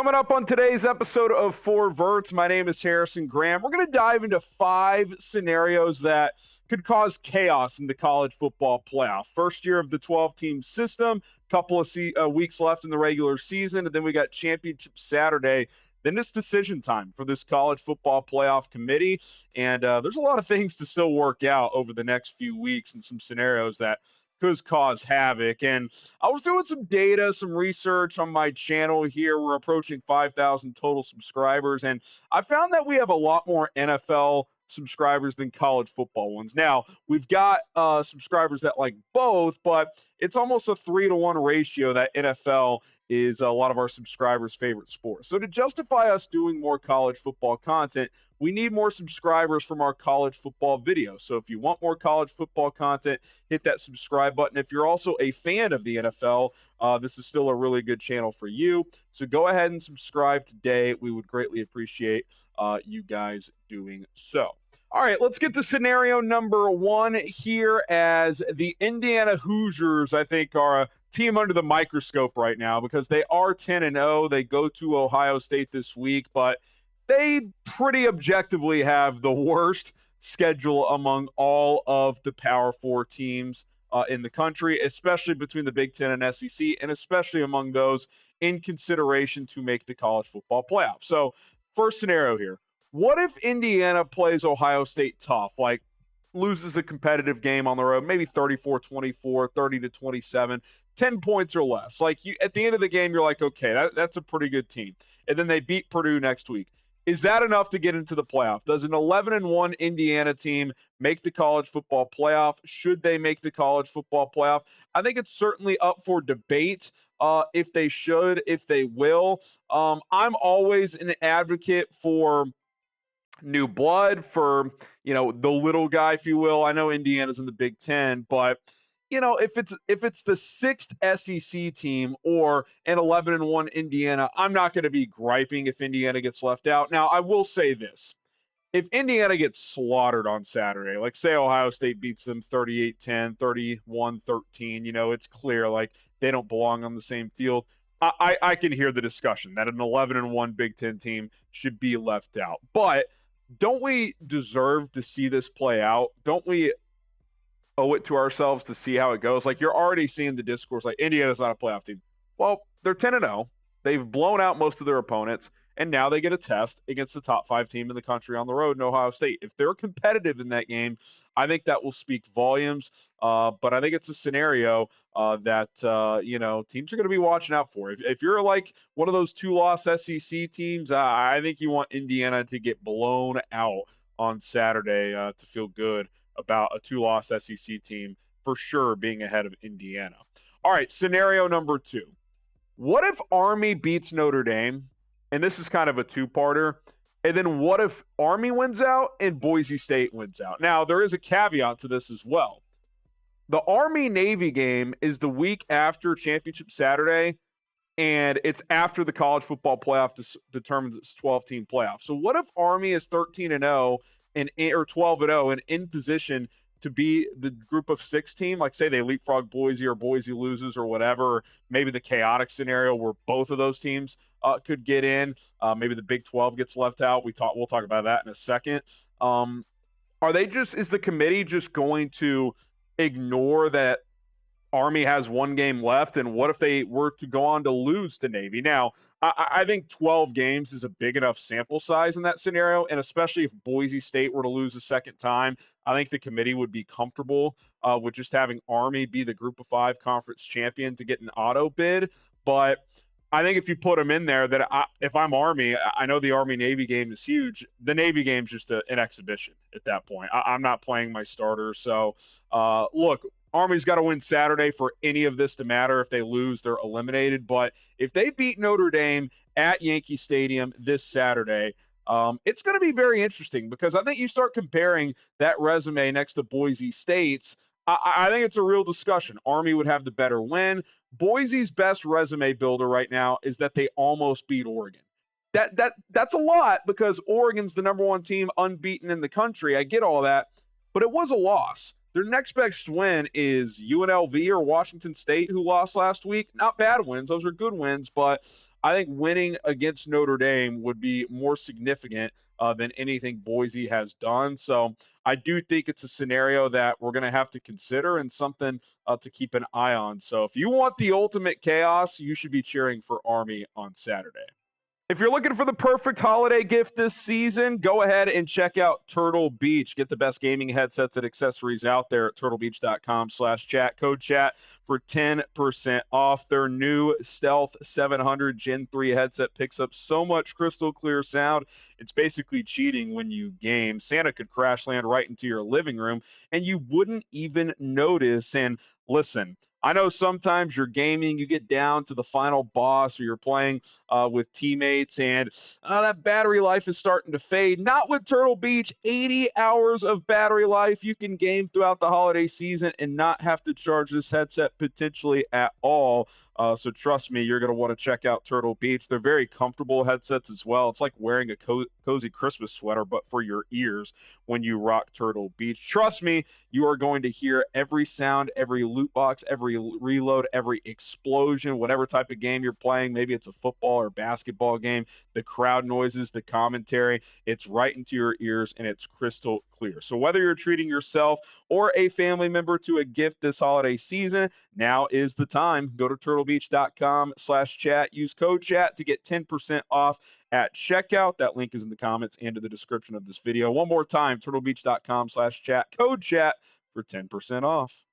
Coming up on today's episode of Verts, my name is Harrison Graham. We're going to dive into 5 scenarios that could cause chaos in the college football playoff. First year of the 12-team system, couple of weeks left in the regular season, and then we got Championship Saturday. Then it's decision time for this college football playoff committee, and there's a lot of things to still work out over the next few weeks and some scenarios that could cause havoc. And I was doing some data, some research on my channel here. We're approaching 5,000 total subscribers, and I found that we have a lot more NFL subscribers than college football ones. Now, we've got subscribers that like both, but it's almost a 3-to-1 ratio that NFL is a lot of our subscribers' favorite sport. So to justify us doing more college football content, we need more subscribers from our college football videos. So if you want more college football content, hit that subscribe button. If you're also a fan of the NFL, this is still a really good channel for you. So go ahead and subscribe today. We would greatly appreciate you guys doing so. All right, let's get to scenario number 1 here, as the Indiana Hoosiers, I think, are a team under the microscope right now because they are 10-0. They go to Ohio State this week, but they pretty objectively have the worst schedule among all of the Power 4 teams in the country, especially between the Big Ten and SEC, and especially among those in consideration to make the college football playoff. So first scenario here. What if Indiana plays Ohio State tough, like loses a competitive game on the road, maybe 34-24, 30-27, 10 points or less? Like, at the end of the game, you're like, okay, that's a pretty good team. And then they beat Purdue next week. Is that enough to get into the playoff? Does an 11-1 Indiana team make the college football playoff? Should they make the college football playoff? I think it's certainly up for debate. If they should, if they will. I'm always an advocate for new blood, for, the little guy, if you will. I know Indiana's in the Big Ten, but if it's the 6th SEC team or an 11-1 Indiana, I'm not going to be griping if Indiana gets left out. Now, I will say this. If Indiana gets slaughtered on Saturday, like say Ohio State beats them 38-10, 31-13, it's clear like they don't belong on the same field. I can hear the discussion that an 11-1 Big Ten team should be left out. But don't we deserve to see this play out? Don't we owe it to ourselves to see how it goes? Like, you're already seeing the discourse, like, Indiana's not a playoff team. Well, they're 10-0. They've blown out most of their opponents, and now they get a test against the top 5 team in the country on the road in Ohio State. If they're competitive in that game, I think that will speak volumes. But I think it's a scenario that teams are going to be watching out for. If you're like one of those 2-loss SEC teams, I think you want Indiana to get blown out on Saturday to feel good about a 2-loss SEC team for sure being ahead of Indiana. All right, scenario number 2. What if Army beats Notre Dame? And this is kind of a 2-parter. And then what if Army wins out and Boise State wins out? Now, there is a caveat to this as well. The Army-Navy game is the week after Championship Saturday, and it's after the college football playoff determines its 12-team playoff. So what if Army is 13-0 or 12-0 and in position to be the group of 6 team? Like, say they leapfrog Boise or Boise loses or whatever, or maybe the chaotic scenario where both of those teams could get in. Maybe the Big 12 gets left out. We'll talk about that in a second. Is the committee just going to ignore that Army has 1 game left? And what if they were to go on to lose to Navy? Now, I think 12 games is a big enough sample size in that scenario, and especially if Boise State were to lose a second time, I think the committee would be comfortable with just having Army be the Group of 5 conference champion to get an auto bid. But I think if you put them in there, if I'm Army, I know the Army-Navy game is huge. The Navy game's just an exhibition at that point. I'm not playing my starters. So, look, Army's got to win Saturday for any of this to matter. If they lose, they're eliminated. But if they beat Notre Dame at Yankee Stadium this Saturday, it's going to be very interesting because I think you start comparing that resume next to Boise State's. I think it's a real discussion. Army would have the better win. Boise's best resume builder right now is that they almost beat Oregon. That's a lot because Oregon's the number 1 team unbeaten in the country. I get all that, but it was a loss. Their next best win is UNLV or Washington State, who lost last week. Not bad wins. Those are good wins, but I think winning against Notre Dame would be more significant than anything Boise has done. So I do think it's a scenario that we're going to have to consider and something to keep an eye on. So if you want the ultimate chaos, you should be cheering for Army on Saturday. If you're looking for the perfect holiday gift this season, go ahead and check out Turtle Beach. Get the best gaming headsets and accessories out there at turtlebeach.com/chat. Code chat for 10% off. Their new Stealth 700 Gen 3 headset picks up so much crystal clear sound. It's basically cheating when you game. Santa could crash land right into your living room and you wouldn't even notice. And listen, I know sometimes you're gaming, you get down to the final boss, or you're playing with teammates, and that battery life is starting to fade. Not with Turtle Beach. 80 hours of battery life. You can game throughout the holiday season and not have to charge this headset potentially at all. So trust me, you're going to want to check out Turtle Beach. They're very comfortable headsets as well. It's like wearing a cozy Christmas sweater, but for your ears when you rock Turtle Beach. Trust me, you are going to hear every sound, every loot box, every reload, every explosion, whatever type of game you're playing. Maybe it's a football or basketball game. The crowd noises, the commentary, it's right into your ears and it's crystal clear. So whether you're treating yourself or a family member to a gift this holiday season, now is the time. Go to turtlebeach.com/chat. Use code chat to get 10% off at checkout. That link is in the comments and in the description of this video. One more time, turtlebeach.com/chat. Code chat for 10% off.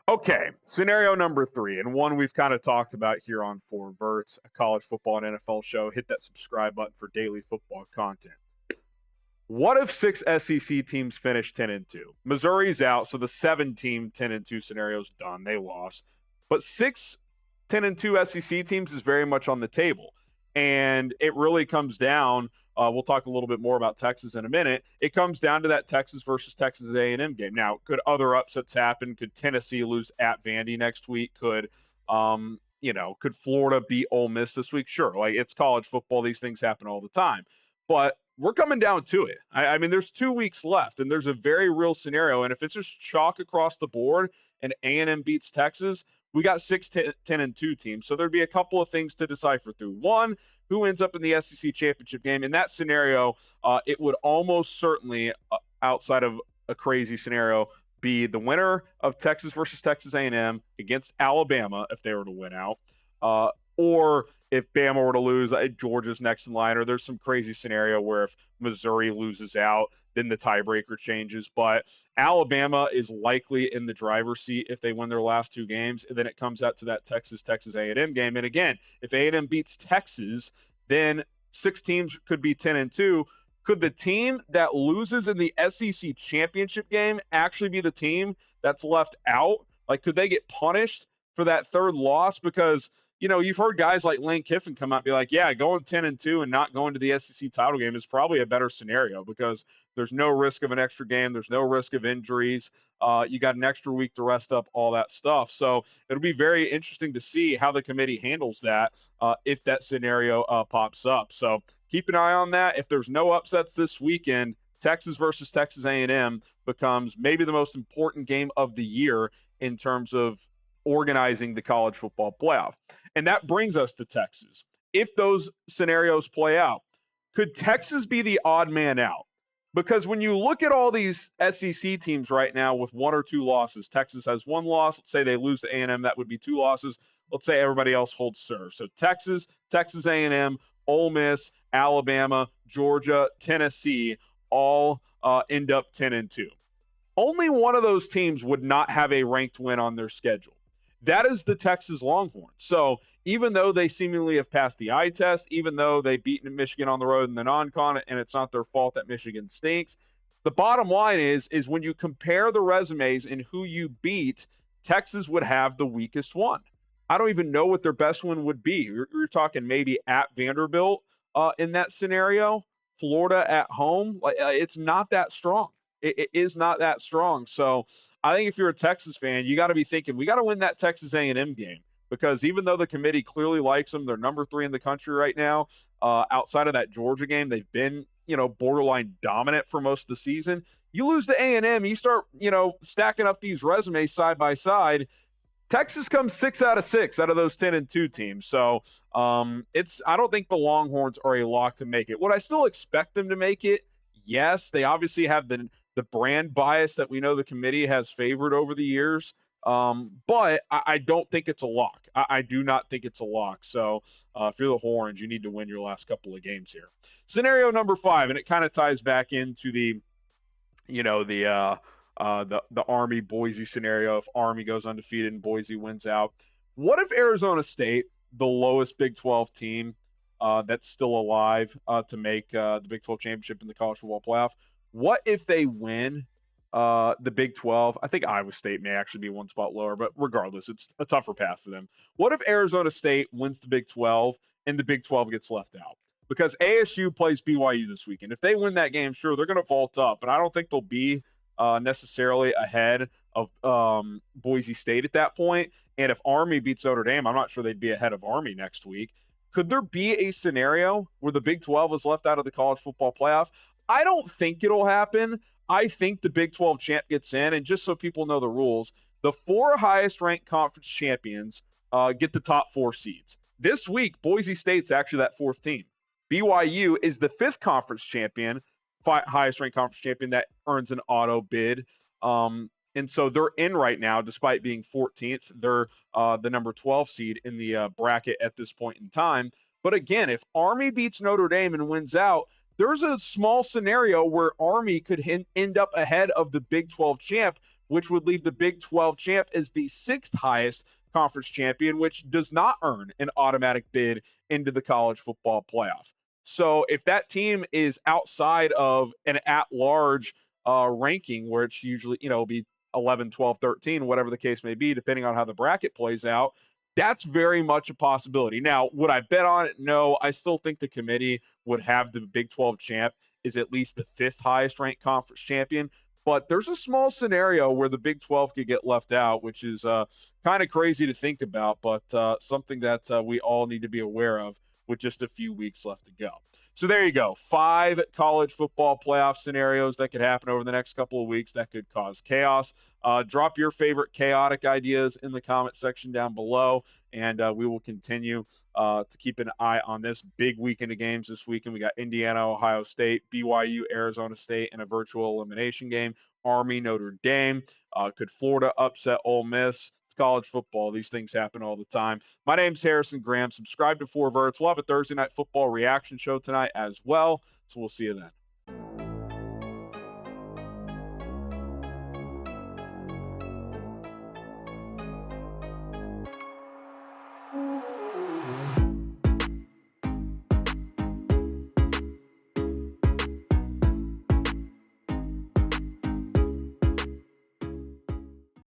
Okay, scenario number 3, and one we've kind of talked about here on For Verts, a college football and NFL show. Hit that subscribe button for daily football content. What if 6 SEC teams finish 10-2? Missouri's out, so the 7-team 10-2 scenario is done. They lost. But 6 10-2 SEC teams is very much on the table. And it really comes down, we'll talk a little bit more about Texas in a minute. It comes down to that Texas versus Texas A&M game. Now, could other upsets happen? Could Tennessee lose at Vandy next week? Could Florida beat Ole Miss this week? Sure. Like, it's college football. These things happen all the time. But we're coming down to it. I mean, there's 2 weeks left, and there's a very real scenario. And if it's just chalk across the board and A&M beats Texas, we got 6 10-2 teams. So there'd be a couple of things to decipher through. One, who ends up in the SEC championship game? In that scenario, it would almost certainly, outside of a crazy scenario, be the winner of Texas versus Texas A&M against Alabama if they were to win out. Or if Bama were to lose, Georgia's next in line, or there's some crazy scenario where if Missouri loses out, then the tiebreaker changes. But Alabama is likely in the driver's seat if they win their last 2 games, and then it comes out to that Texas A&M game. And again, if A&M beats Texas, then 6 teams could be 10-2. Could the team that loses in the SEC championship game actually be the team that's left out? Like, could they get punished for that 3rd loss? Because you've heard guys like Lane Kiffin come out and be like, yeah, going 10-2 and not going to the SEC title game is probably a better scenario because there's no risk of an extra game. There's no risk of injuries. You got an extra week to rest up, all that stuff. So it'll be very interesting to see how the committee handles that if that scenario pops up. So keep an eye on that. If there's no upsets this weekend, Texas versus Texas A&M becomes maybe the most important game of the year in terms of organizing the college football playoff. And that brings us to Texas. If those scenarios play out, could Texas be the odd man out? Because when you look at all these SEC teams right now with 1 or 2 losses, Texas has 1 loss. Let's say they lose to A&M, that would be 2 losses. Let's say everybody else holds serve. So Texas A&M, Ole Miss, Alabama, Georgia, Tennessee, all end up 10-2. Only one of those teams would not have a ranked win on their schedule. That is the Texas Longhorns. So even though they seemingly have passed the eye test, even though they've beaten Michigan on the road in the non-con, and it's not their fault that Michigan stinks, the bottom line is when you compare the resumes and who you beat, Texas would have the weakest one. I don't even know what their best one would be. You're talking maybe at Vanderbilt in that scenario, Florida at home. It's not that strong. It is not that strong. So I think if you're a Texas fan, you got to be thinking, we got to win that Texas A&M game, because even though the committee clearly likes them, they're number 3 in the country right now. Outside of that Georgia game, they've been, borderline dominant for most of the season. You lose to A&M, you start, stacking up these resumes side by side. Texas comes 6 out of 6 out of those 10-2 teams. So I don't think the Longhorns are a lock to make it. Would I still expect them to make it? Yes. They obviously have the brand bias that we know the committee has favored over the years. But I don't think it's a lock. I do not think it's a lock. So if you're the Horns, you need to win your last couple of games here. Scenario number 5, and it kind of ties back into the the Army Boise scenario. If Army goes undefeated and Boise wins out, what if Arizona State, the lowest Big 12 team that's still alive to make the Big 12 championship in the college football playoff, what if they win the Big 12? I think Iowa State may actually be one spot lower, but regardless, it's a tougher path for them. What if Arizona State wins the Big 12 and the Big 12 gets left out? Because ASU plays BYU this weekend. If they win that game, sure, they're going to vault up, but I don't think they'll be necessarily ahead of Boise State at that point. And if Army beats Notre Dame, I'm not sure they'd be ahead of Army next week. Could there be a scenario where the Big 12 is left out of the college football playoff? I don't think it'll happen. I think the Big 12 champ gets in. And just so people know the rules, the 4 highest ranked conference champions get the top 4 seeds. This week, Boise State's actually that 4th team. BYU is the 5th conference champion, highest ranked conference champion that earns an auto bid. And so they're in right now, despite being 14th. They're the number 12 seed in the bracket at this point in time. But again, if Army beats Notre Dame and wins out, there's a small scenario where Army could end up ahead of the Big 12 champ, which would leave the Big 12 champ as the 6th highest conference champion, which does not earn an automatic bid into the college football playoff. So if that team is outside of an at-large ranking, where it's usually, be 11, 12, 13, whatever the case may be, depending on how the bracket plays out, that's very much a possibility. Now, would I bet on it? No. I still think the committee would have the Big 12 champ is at least the 5th highest ranked conference champion. But there's a small scenario where the Big 12 could get left out, which is kind of crazy to think about, but something that we all need to be aware of with just a few weeks left to go. So there you go. 5 college football playoff scenarios that could happen over the next couple of weeks that could cause chaos. Drop your favorite chaotic ideas in the comment section down below, and we will continue to keep an eye on this big weekend of games this weekend. We got Indiana, Ohio State, BYU, Arizona State, and a virtual elimination game. Army, Notre Dame. Could Florida upset Ole Miss? College football. These things happen all the time. My name's Harrison Graham. Subscribe to 4 Verts. We'll have a Thursday night football reaction show tonight as well. So we'll see you then.